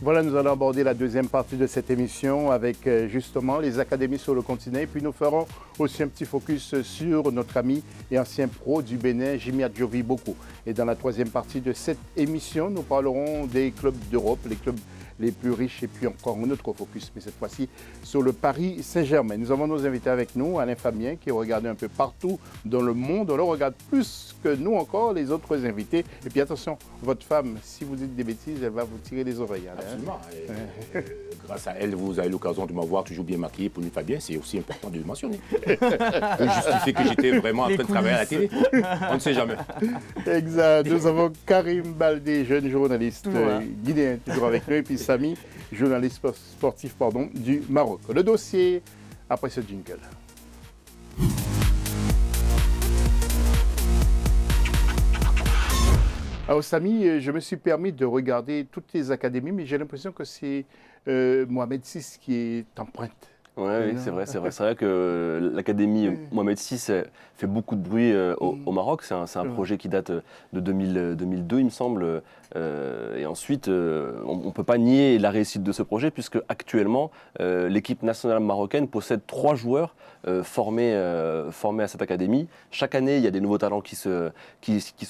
Voilà, nous allons aborder la deuxième partie de cette émission avec justement les académies sur le continent. Et puis nous ferons aussi un petit focus sur notre ami et ancien pro du Bénin, Jimmy Adjovi Boko. Et dans la troisième partie de cette émission, nous parlerons des clubs d'Europe, les clubs les plus riches et puis encore un autre focus, mais cette fois-ci sur le Paris Saint-Germain. Nous avons nos invités avec nous, Alain Fabien qui est regardé un peu partout dans le monde. On le regarde plus que nous encore, les autres invités. Et puis attention, votre femme, si vous dites des bêtises, elle va vous tirer les oreilles. Alain. Absolument. Grâce à elle, vous avez l'occasion de m'avoir toujours bien maquillé pour une Fabien. C'est aussi important de le mentionner. Pour justifier que j'étais vraiment en train de travailler à la télé. On ne sait jamais. Exact. Nous avons Karim Baldé, jeune journaliste guinéen, toujours avec nous. Et puis Samy, journaliste sportif du Maroc. Le dossier après ce jingle. Alors Samy, je me suis permis de regarder toutes les académies, mais j'ai l'impression que c'est Mohamed VI qui est en pointe. Oui, c'est vrai. C'est vrai que l'Académie Mohamed VI fait beaucoup de bruit au Maroc. C'est un projet qui date de 2002, il me semble. Et ensuite, on ne peut pas nier la réussite de ce projet, puisque actuellement, l'équipe nationale marocaine possède 3 joueurs formés à cette académie. Chaque année, il y a des nouveaux talents qui se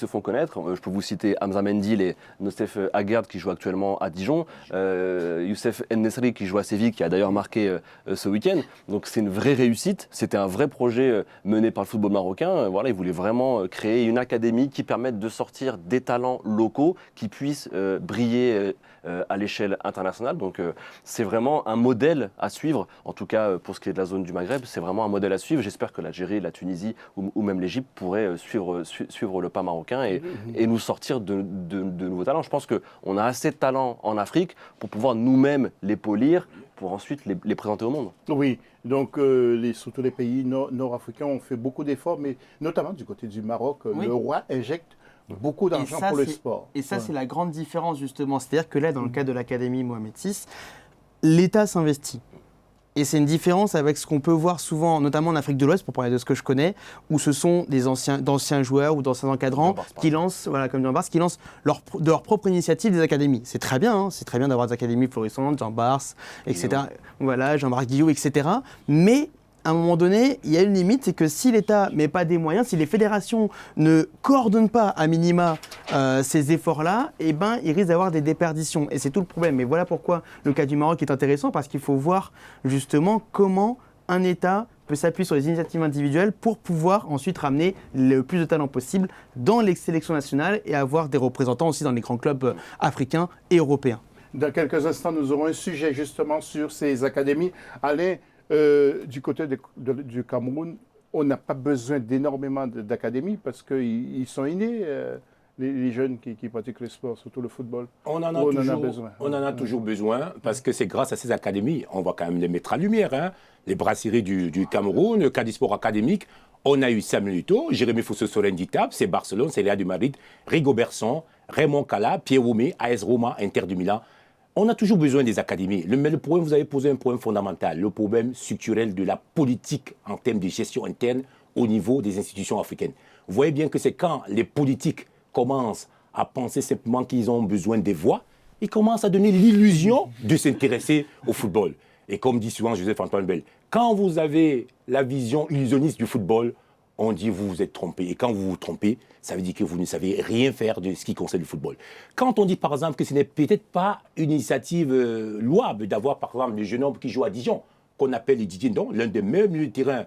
font connaître. Je peux vous citer Hamza Mendil et Nocef Aguerd qui joue actuellement à Dijon, Youssef En-Nesri qui joue à Séville, qui a d'ailleurs marqué ce week-end. Donc c'est une vraie réussite. C'était un vrai projet mené par le football marocain. Voilà, ils voulaient vraiment créer une académie qui permette de sortir des talents locaux qui puissent briller à l'échelle internationale. Donc c'est vraiment un modèle à suivre. En tout cas, pour ce qui est de la zone du Maghreb, c'est vraiment un modèle à suivre. J'espère que l'Algérie, la Tunisie ou même l'Égypte pourraient suivre le pas marocain et nous sortir de nouveaux talents. Je pense qu'on a assez de talents en Afrique pour pouvoir nous-mêmes les polir pour ensuite les présenter au monde. Oui, donc surtout les pays nord-africains ont fait beaucoup d'efforts, mais notamment du côté du Maroc, le roi injecte beaucoup d'argent pour le sport. Et ça, c'est la grande différence justement. C'est-à-dire que là, dans le cas de l'Académie Mohamed VI, l'État s'investit. Et c'est une différence avec ce qu'on peut voir souvent, notamment en Afrique de l'Ouest, pour parler de ce que je connais, où ce sont d'anciens joueurs ou d'anciens encadrants qui lancent, voilà, comme Jean Bars, qui lancent de leur propre initiative des académies. C'est très bien, c'est très bien d'avoir des académies florissantes, Jean Bars, etc. Voilà, Jean-Marc Guillot, etc. Mais à un moment donné, il y a une limite, c'est que si l'État ne met pas des moyens, si les fédérations ne coordonnent pas à minima ces efforts-là, eh ben, il risque d'avoir des déperditions. Et c'est tout le problème. Et voilà pourquoi le cas du Maroc est intéressant, parce qu'il faut voir justement comment un État peut s'appuyer sur les initiatives individuelles pour pouvoir ensuite ramener le plus de talents possible dans les sélections nationales et avoir des représentants aussi dans les grands clubs africains et européens. Dans quelques instants, nous aurons un sujet justement sur ces académies. Alain, du côté du Cameroun, on n'a pas besoin d'énormément d'académies parce qu'ils sont innés, les jeunes qui pratiquent le sport, surtout le football. On en a toujours besoin parce que c'est grâce à ces académies, on va quand même les mettre à lumière, hein, les brasseries du Cameroun, le Cadisport académique. On a eu Samuel Eto'o, Jérémy Fosso-Soren d'Itap, c'est Barcelone, c'est Real de Madrid, Rigo Berson, Raymond Kalla, Pierre Roumé, AS Roma, Inter de Milan. On a toujours besoin des académies. Mais le problème, vous avez posé un problème fondamental, le problème structurel de la politique en termes de gestion interne au niveau des institutions africaines. Vous voyez bien que c'est quand les politiques commencent à penser simplement qu'ils ont besoin des voix, ils commencent à donner l'illusion de s'intéresser au football. Et comme dit souvent Joseph-Antoine Bell, quand vous avez la vision illusionniste du football, on dit vous vous êtes trompé. Et quand vous vous trompez, ça veut dire que vous ne savez rien faire de ce qui concerne le football. Quand on dit par exemple que ce n'est peut-être pas une initiative louable d'avoir par exemple le jeune homme qui joue à Dijon, qu'on appelle Didier Ndong, l'un des meilleurs milieux de terrain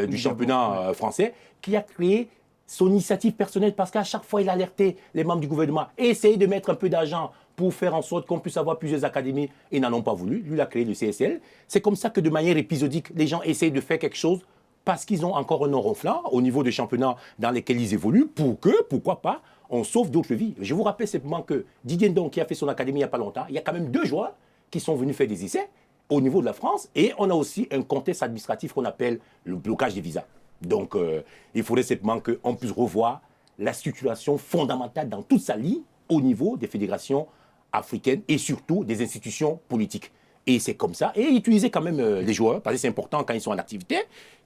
du championnat français, qui a créé son initiative personnelle parce qu'à chaque fois il alertait les membres du gouvernement, essayez de mettre un peu d'argent pour faire en sorte qu'on puisse avoir plusieurs académies. Ils n'en ont pas voulu. Lui, il a créé le CSL. C'est comme ça que de manière épisodique, les gens essayent de faire quelque chose parce qu'ils ont encore un nom ronflant au niveau des championnats dans lesquels ils évoluent, pour que, pourquoi pas, on sauve d'autres vies. Je vous rappelle simplement que Didier Ndong, qui a fait son académie il n'y a pas longtemps, il y a quand même 2 joueurs qui sont venus faire des essais au niveau de la France, et on a aussi un contexte administratif qu'on appelle le blocage des visas. Donc, il faudrait simplement qu'on puisse revoir la situation fondamentale dans toute sa ligne au niveau des fédérations africaines et surtout des institutions politiques. Et c'est comme ça. Et utiliser quand même les joueurs, parce que c'est important quand ils sont en activité,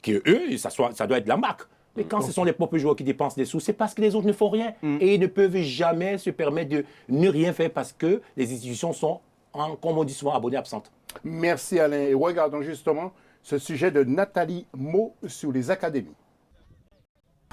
qu'eux, ça doit être la marque. Mais quand ce sont les propres joueurs qui dépensent des sous, c'est parce que les autres ne font rien. Et ils ne peuvent jamais se permettre de ne rien faire parce que les institutions sont comme on dit souvent, abonnés absentes. Merci Alain. Et regardons justement ce sujet de Nathalie Mo sur les académies.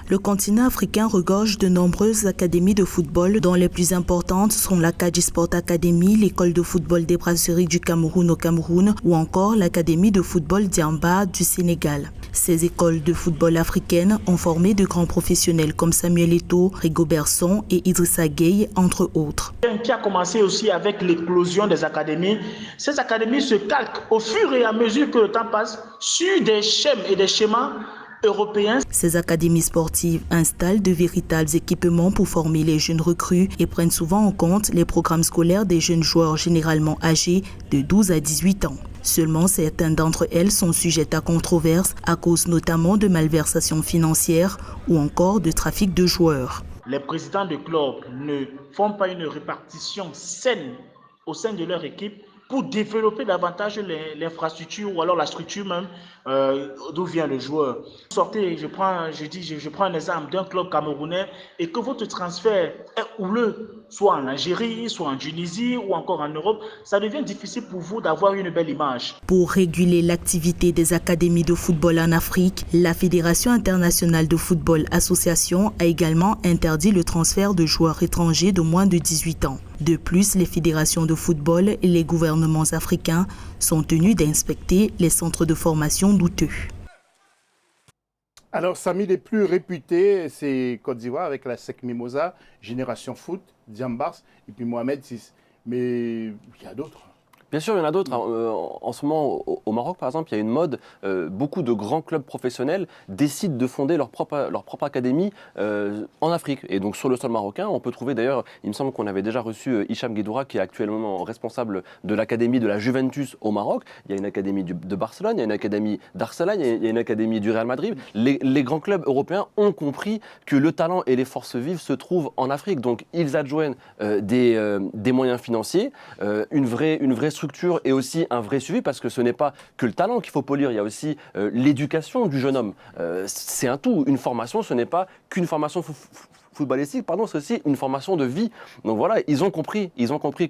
Le continent africain regorge de nombreuses académies de football, dont les plus importantes sont la Kadi Sport Academy, l'école de football des brasseries du Cameroun au Cameroun ou encore l'académie de football d'Yamba du Sénégal. Ces écoles de football africaines ont formé de grands professionnels comme Samuel Eto'o, Rigobert Song et Idrissa Gueye, entre autres. Qui a commencé aussi avec l'éclosion des académies. Ces académies se calquent au fur et à mesure que le temps passe sur des schèmes et des schémas européens. Ces académies sportives installent de véritables équipements pour former les jeunes recrues et prennent souvent en compte les programmes scolaires des jeunes joueurs généralement âgés de 12 à 18 ans. Seulement, certaines d'entre elles sont sujettes à controverse à cause notamment de malversations financières ou encore de trafic de joueurs. Les présidents de clubs ne font pas une répartition saine au sein de leur équipe pour développer davantage l'infrastructure ou alors la structure même d'où vient le joueur. Sortez, je prends un exemple d'un club camerounais et que votre transfert est houleux, soit en Algérie, soit en Tunisie ou encore en Europe, ça devient difficile pour vous d'avoir une belle image. Pour réguler l'activité des académies de football en Afrique, la Fédération internationale de football association a également interdit le transfert de joueurs étrangers de moins de 18 ans. De plus, les fédérations de football et les gouvernements africains sont tenus d'inspecter les centres de formation douteux. Alors, Samy, les plus réputés, c'est Côte d'Ivoire avec la SEC Mimosa, Génération Foot, Diambars et puis Mohamed VI. Mais il y a d'autres. Bien sûr, il y en a d'autres. En ce moment, au Maroc, par exemple, il y a une mode. Beaucoup de grands clubs professionnels décident de fonder leur propre académie en Afrique. Et donc, sur le sol marocain, on peut trouver d'ailleurs, il me semble qu'on avait déjà reçu Hicham Guédoura, qui est actuellement responsable de l'académie de la Juventus au Maroc. Il y a une académie de Barcelone, il y a une académie d'Arsenal, il y a une académie du Real Madrid. Les grands clubs européens ont compris que le talent et les forces vives se trouvent en Afrique. Donc, ils adjoignent des moyens financiers, une vraie structure et aussi un vrai suivi, parce que ce n'est pas que le talent qu'il faut polir, il y a aussi l'éducation du jeune homme. C'est un tout. Une formation, ce n'est pas qu'une formation footballistique, c'est aussi une formation de vie. Donc voilà, ils ont compris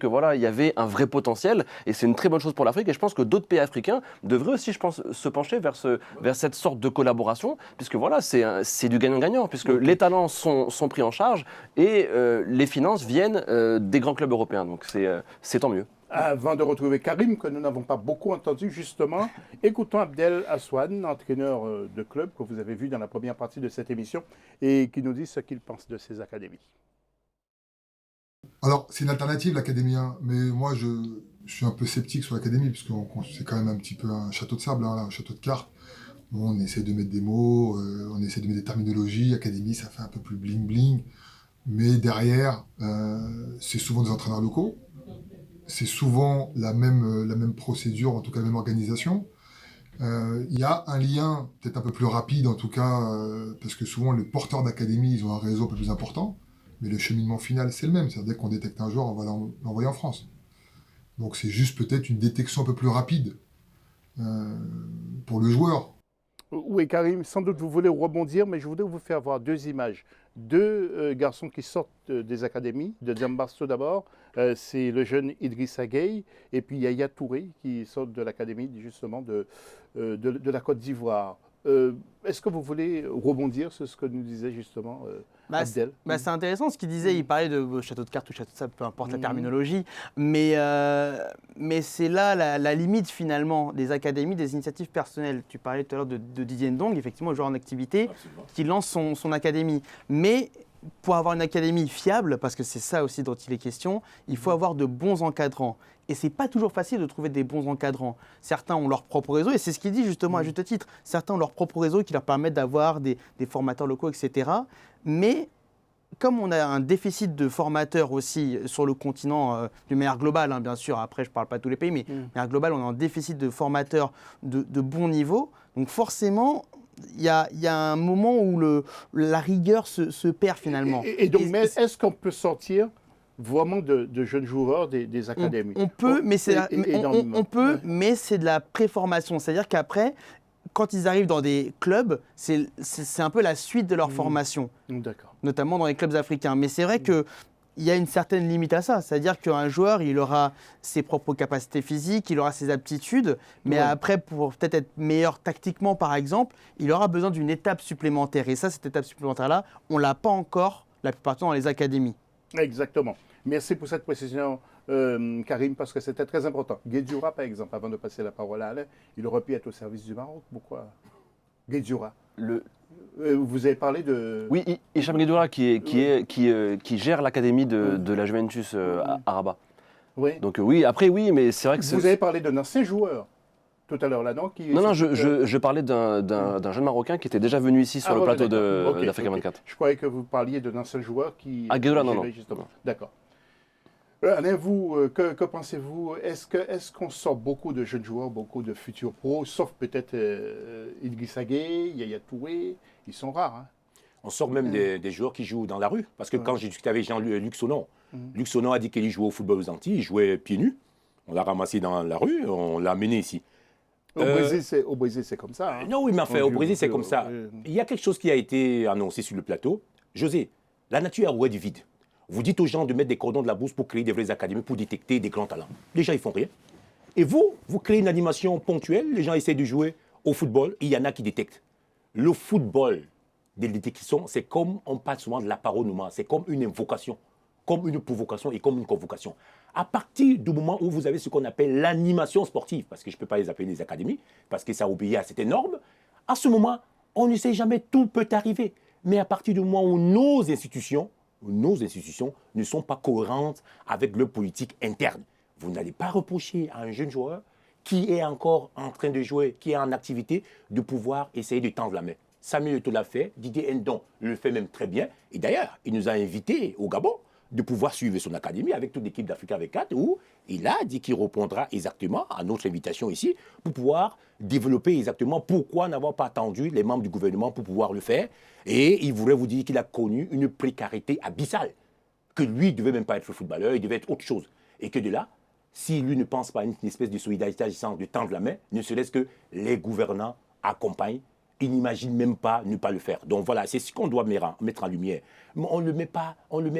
que voilà, il y avait un vrai potentiel et c'est une très bonne chose pour l'Afrique. Et je pense que d'autres pays africains devraient aussi, se pencher vers cette sorte de collaboration, puisque voilà, c'est du gagnant-gagnant, puisque les talents sont pris en charge et les finances viennent des grands clubs européens. Donc c'est tant mieux. Avant de retrouver Karim, que nous n'avons pas beaucoup entendu justement, écoutons Abdel Aswan, entraîneur de club que vous avez vu dans la première partie de cette émission et qui nous dit ce qu'il pense de ces académies. Alors, c'est une alternative, l'académie, hein, mais moi, je suis un peu sceptique sur l'académie, puisque c'est quand même un petit peu un château de sable, hein, un château de cartes. Bon, on essaie de mettre des mots, on essaie de mettre des terminologies. Académie, ça fait un peu plus bling-bling. Mais derrière, c'est souvent des entraîneurs locaux. C'est souvent la même procédure, en tout cas la même organisation. Il y a un lien peut-être un peu plus rapide, en tout cas, parce que souvent les porteurs d'académie, ils ont un réseau un peu plus important, mais le cheminement final, c'est le même. C'est-à-dire dès qu'on détecte un joueur, on va l'envoyer en France. Donc c'est juste peut-être une détection un peu plus rapide pour le joueur. Oui, Karim, sans doute vous voulez rebondir, mais je voudrais vous faire voir deux images. Deux garçons qui sortent des académies, de Diambarso d'abord, c'est le jeune Idrissa Gueye, et puis Yaya Touré qui sort de l'académie justement de la Côte d'Ivoire. Est-ce que vous voulez rebondir sur ce que nous disait justement Abdel? C'est intéressant ce qu'il disait, il parlait de château de cartes ou château de sable, peu importe la terminologie, mais c'est là la limite finalement des académies, des initiatives personnelles. Tu parlais tout à l'heure de Didier Ndong, effectivement, joueur en activité, qui lance son académie. Mais pour avoir une académie fiable, parce que c'est ça aussi dont il est question, il faut avoir de bons encadrants. Et ce n'est pas toujours facile de trouver des bons encadrants. Certains ont leur propre réseau, et c'est ce qu'il dit justement à juste titre. Certains ont leur propre réseau qui leur permettent d'avoir des formateurs locaux, etc. Mais comme on a un déficit de formateurs aussi sur le continent, d'une manière globale, hein, bien sûr, après je ne parle pas de tous les pays, mais de manière globale, on a un déficit de formateurs de bon niveau. Donc forcément, il y a un moment où la rigueur se perd finalement. Et donc, est-ce qu'on peut sortir vraiment de jeunes joueurs des académies? On peut, mais c'est de la préformation. C'est-à-dire qu'après, quand ils arrivent dans des clubs, c'est un peu la suite de leur formation. D'accord. Notamment dans les clubs africains. Mais c'est vrai que il y a une certaine limite à ça. C'est-à-dire qu'un joueur, il aura ses propres capacités physiques, il aura ses aptitudes, mais après, pour peut-être être meilleur tactiquement, par exemple, il aura besoin d'une étape supplémentaire. Et ça, cette étape supplémentaire-là, on ne l'a pas encore, la plupart du temps, dans les académies. Exactement. Merci pour cette précision, Karim, parce que c'était très important. Guedioura, par exemple, avant de passer la parole à Alain, il aurait pu être au service du Maroc. Pourquoi Guedioura. Vous avez parlé de... Oui, Hicham Guedioura qui gère l'académie de la Juventus à Rabat. Oui. Donc oui, après oui, mais c'est vrai que... Vous avez parlé d'un ancien joueur tout à l'heure là, non Non, je parlais d'un jeune Marocain qui était déjà venu ici sur le plateau d'Africa 24. Je croyais que vous parliez d'un ancien joueur qui... Ah, Guedioura, non. Justement. D'accord. Alain, vous, que pensez-vous? Est-ce qu'on sort beaucoup de jeunes joueurs, beaucoup de futurs pros, sauf peut-être Idrissa Gueye, Yaya Touré, ils sont rares. Hein. On sort même des joueurs qui jouent dans la rue. Parce que quand j'ai discuté avec Jean-Luc Sonon, Luc Sonon a dit qu'il jouait au football aux Antilles, il jouait pieds nus. On l'a ramassé dans la rue, on l'a amené ici. Au Brésil, c'est comme ça. Hein. Non, oui, mais enfin, au Brésil, c'est comme ça. Il y a quelque chose qui a été annoncé sur le plateau. José, la nature a roué du vide. Vous dites aux gens de mettre des cordons de la bourse pour créer des vraies académies, pour détecter des grands talents. Les gens, ils font rien. Et vous créez une animation ponctuelle, les gens essaient de jouer au football, il y en a qui détectent. Le football des détections, c'est comme, on parle souvent de la paronomie, c'est comme une invocation, comme une provocation et comme une convocation. À partir du moment où vous avez ce qu'on appelle l'animation sportive, parce que je ne peux pas les appeler des académies, parce que ça obéit à cette norme, à ce moment, on ne sait jamais, tout peut arriver. Mais à partir du moment où nos institutions ne sont pas cohérentes avec leur politique interne. Vous n'allez pas reprocher à un jeune joueur qui est encore en train de jouer, qui est en activité, de pouvoir essayer de tendre la main. Samuel Eto'o l'a fait, Didier Ndong le fait même très bien. Et d'ailleurs, il nous a invités au Gabon de pouvoir suivre son académie avec toute l'équipe d'Africa 24 où il a dit qu'il répondra exactement à notre invitation ici pour pouvoir développer exactement pourquoi n'avoir pas attendu les membres du gouvernement pour pouvoir le faire. Et il voudrait vous dire qu'il a connu une précarité abyssale, que lui ne devait même pas être footballeur, il devait être autre chose. Et que de là, si lui ne pense pas à une espèce de solidarité agissant de tendre la main, ne serait-ce que les gouvernants accompagnent, il n'imagine même pas ne pas le faire. Donc voilà, c'est ce qu'on doit mettre en lumière. Mais on ne le met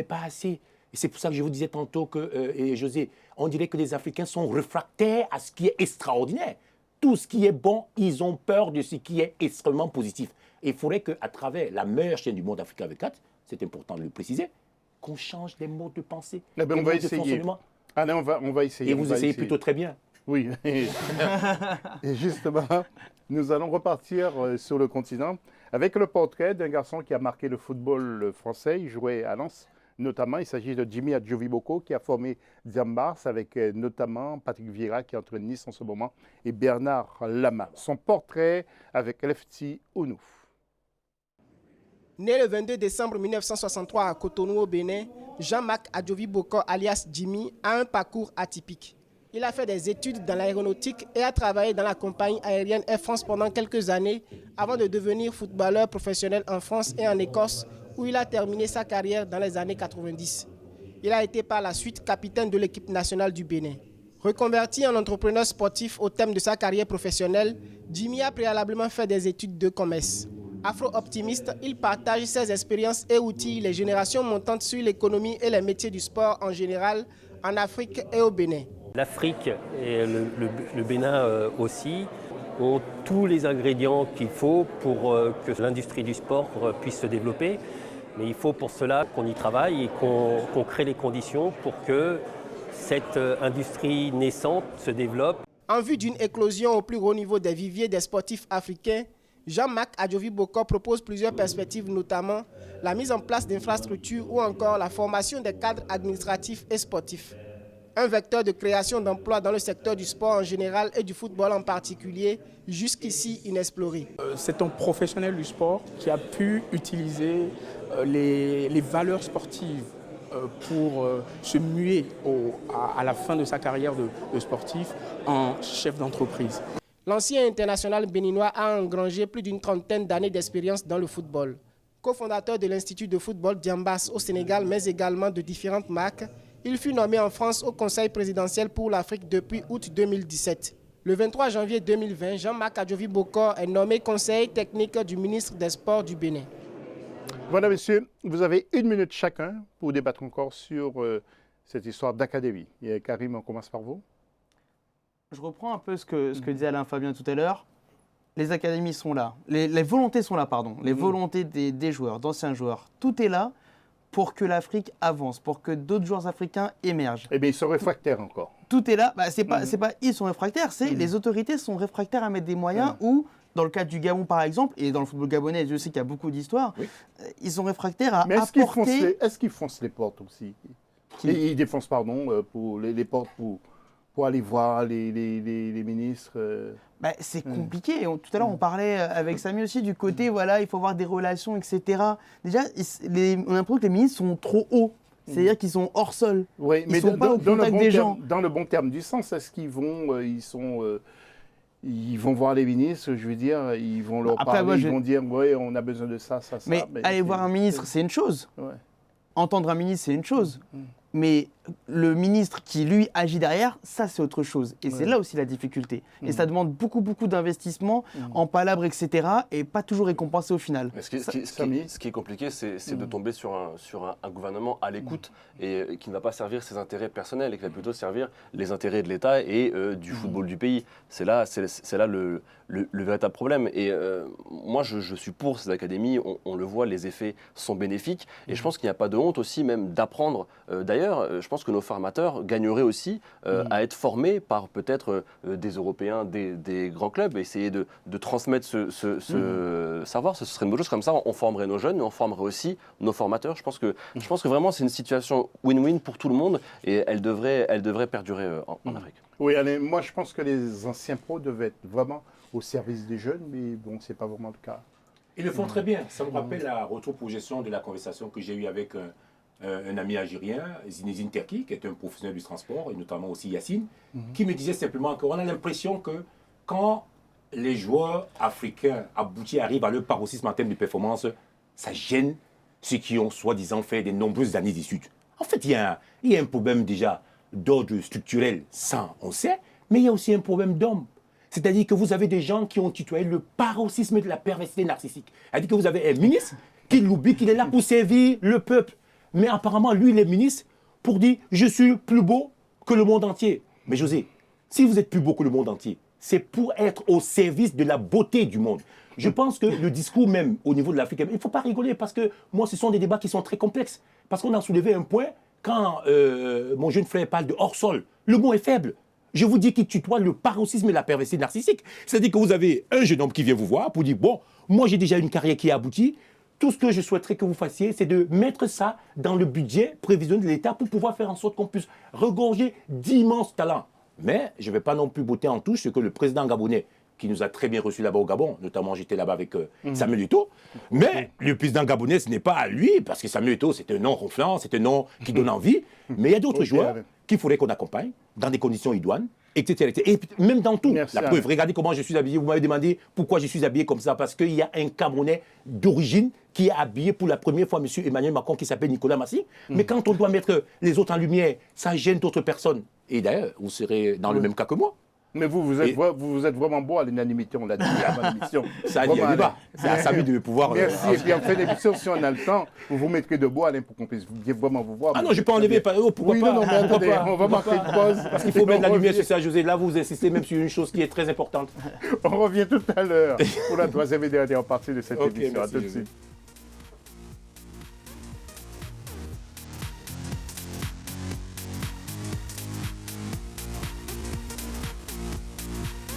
pas assez. Et c'est pour ça que je vous disais tantôt et José, on dirait que les Africains sont réfractaires à ce qui est extraordinaire. Tout ce qui est bon, ils ont peur de ce qui est extrêmement positif. Et il faudrait qu'à travers la meilleure chaîne du monde Africa 24, c'est important de le préciser, qu'on change les modes de pensée. On va essayer. Allez, on va essayer. Et vous essayez plutôt très bien. Oui. Et justement, nous allons repartir sur le continent avec le portrait d'un garçon qui a marqué le football français. Il jouait à Lens. Notamment, il s'agit de Jimmy Adjoviboko qui a formé Diambars avec notamment Patrick Vieira qui entraîne Nice en ce moment et Bernard Lama. Son portrait avec Lefty Ounouf. Né le 22 décembre 1963 à Cotonou au Bénin, Jean-Marc Adjoviboko alias Jimmy a un parcours atypique. Il a fait des études dans l'aéronautique et a travaillé dans la compagnie aérienne Air France pendant quelques années avant de devenir footballeur professionnel en France et en Écosse où il a terminé sa carrière dans les années 90. Il a été par la suite capitaine de l'équipe nationale du Bénin. Reconverti en entrepreneur sportif au terme de sa carrière professionnelle, Jimmy a préalablement fait des études de commerce. Afro-optimiste, il partage ses expériences et outille les générations montantes sur l'économie et les métiers du sport en général en Afrique et au Bénin. L'Afrique et le Bénin aussi ont tous les ingrédients qu'il faut pour que l'industrie du sport puisse se développer. Mais il faut pour cela qu'on y travaille et qu'on crée les conditions pour que cette industrie naissante se développe. En vue d'une éclosion au plus haut niveau des viviers des sportifs africains, Jean-Marc Adjoviboko propose plusieurs perspectives, notamment la mise en place d'infrastructures ou encore la formation des cadres administratifs et sportifs. Un vecteur de création d'emplois dans le secteur du sport en général et du football en particulier, jusqu'ici inexploré. C'est un professionnel du sport qui a pu utiliser les valeurs sportives pour se muer à la fin de sa carrière de sportif en chef d'entreprise. L'ancien international béninois a engrangé plus d'une trentaine d'années d'expérience dans le football. Co-fondateur de l'Institut de football Diambars au Sénégal, mais également de différentes marques, il fut nommé en France au Conseil présidentiel pour l'Afrique depuis août 2017. Le 23 janvier 2020, Jean-Marc Adjoviboko est nommé conseiller technique du ministre des Sports du Bénin. Voilà, messieurs, vous avez 1 minute chacun pour débattre encore sur cette histoire d'académie. Et Karim, on commence par vous. Je reprends un peu ce que disait Alain Fabien tout à l'heure. Les académies sont là, les volontés sont là, pardon. Les volontés des joueurs, d'anciens joueurs. Tout est là pour que l'Afrique avance, pour que d'autres joueurs africains émergent. Eh bien, ils sont réfractaires encore. Tout est là. C'est pas ils sont réfractaires, c'est les autorités sont réfractaires à mettre des moyens ou, dans le cas du Gabon par exemple, et dans le football gabonais, je sais qu'il y a beaucoup d'histoires, ils sont réfractaires à apporter... Est-ce qu'ils foncent les portes aussi? Ils défoncent, pour les portes pour aller voir les ministres c'est compliqué. Tout à l'heure, on parlait avec Samy aussi du côté, voilà, il faut avoir des relations, etc. Déjà, on a l'impression que les ministres sont trop hauts. C'est-à-dire qu'ils sont hors sol. Oui, mais sont pas au contact des gens. Dans le bon terme du sens, est-ce qu'ils vont... ils vont voir les ministres, je veux dire, ils vont leur parler, ils vont dire, oui, on a besoin de ça, ça, ça. Mais aller voir un ministre, c'est une chose. Ouais. Entendre un ministre, c'est une chose. Mais le ministre qui, lui, agit derrière, ça, c'est autre chose. Et c'est là aussi la difficulté. Et ça demande beaucoup, beaucoup d'investissement en palabres, etc. et pas toujours récompensé au final. Mais ce qui est compliqué, c'est de tomber sur un gouvernement à l'écoute et qui ne va pas servir ses intérêts personnels et qui va plutôt servir les intérêts de l'État et du football du pays. C'est là le véritable problème. Et moi, je suis pour ces académies. On le voit, les effets sont bénéfiques. Et je pense qu'il n'y a pas de honte aussi même d'apprendre. D'ailleurs, je pense que nos formateurs gagneraient aussi à être formés par peut-être des Européens, des grands clubs, et essayer de transmettre ce savoir. Ce serait une bonne chose. Comme ça, on formerait nos jeunes, mais on formerait aussi nos formateurs. Je pense que vraiment, c'est une situation win-win pour tout le monde, et elle devrait perdurer en Afrique. Oui, allez, moi, je pense que les anciens pros devaient être vraiment au service des jeunes, mais bon, ce n'est pas vraiment le cas. Ils le font très bien. Ça me rappelle la retroprojection de la conversation que j'ai eue avec un ami algérien, Zinedine Terki, qui est un professionnel du transport, et notamment aussi Yacine, qui me disait simplement qu'on a l'impression que quand les joueurs africains aboutis arrivent à leur paroxysme en termes de performance, ça gêne ceux qui ont soi-disant fait des nombreuses années d'études. En fait, il y a un problème déjà d'ordre structurel, ça on sait, mais il y a aussi un problème d'homme. C'est-à-dire que vous avez des gens qui ont tutoyé le paroxysme de la perversité narcissique. C'est-à-dire que vous avez un ministre qui l'oublie qu'il est là pour servir le peuple. Mais apparemment, lui, il est ministre pour dire « je suis plus beau que le monde entier ». Mais José, si vous êtes plus beau que le monde entier, c'est pour être au service de la beauté du monde. Je pense que le discours même au niveau de l'Afrique, il ne faut pas rigoler parce que moi, ce sont des débats qui sont très complexes. Parce qu'on a soulevé un point, quand mon jeune frère parle de hors-sol, le mot est faible. Je vous dis qu'il tutoie le paroxysme et la perversité narcissique. C'est-à-dire que vous avez un jeune homme qui vient vous voir pour dire « bon, moi j'ai déjà une carrière qui est aboutie, tout ce que je souhaiterais que vous fassiez, c'est de mettre ça dans le budget prévisionnel de l'État pour pouvoir faire en sorte qu'on puisse regorger d'immenses talents. » Mais je ne vais pas non plus botter en touche ce que le président gabonais, qui nous a très bien reçus là-bas au Gabon, notamment j'étais là-bas avec Samuel Eto'o, mais le président gabonais, ce n'est pas à lui, parce que Samuel Eto'o, c'est un nom ronflant, c'est un nom qui donne envie, mais il y a d'autres joueurs qu'il faudrait qu'on accompagne dans des conditions idoines, etc. Et même dans tout. La preuve, regardez comment je suis habillé. Vous m'avez demandé pourquoi je suis habillé comme ça, parce qu'il y a un Camerounais d'origine qui est habillé pour la première fois, M. Emmanuel Macron, qui s'appelle Nicolas Massi. Mais quand on doit mettre les autres en lumière, ça gêne d'autres personnes. Et d'ailleurs, vous serez dans le même cas que moi. Mais vous êtes vraiment beau à l'unanimité, on l'a dit avant l'émission. Ça a dit un débat. C'est à Samy de pouvoir... Merci. Et puis en fin d'émission, si on a le temps, vous mettez debout, Alain, pour qu'on puisse vraiment vous voir. Ah non, je peux enlever. Pourquoi pas? Non, mais attendez, on va marquer une pause. Parce qu'il faut mettre la lumière sur ça, José. Là, vous insistez même sur une chose qui est très importante. On revient tout à l'heure pour la troisième et dernière partie de cette émission. À tout de suite.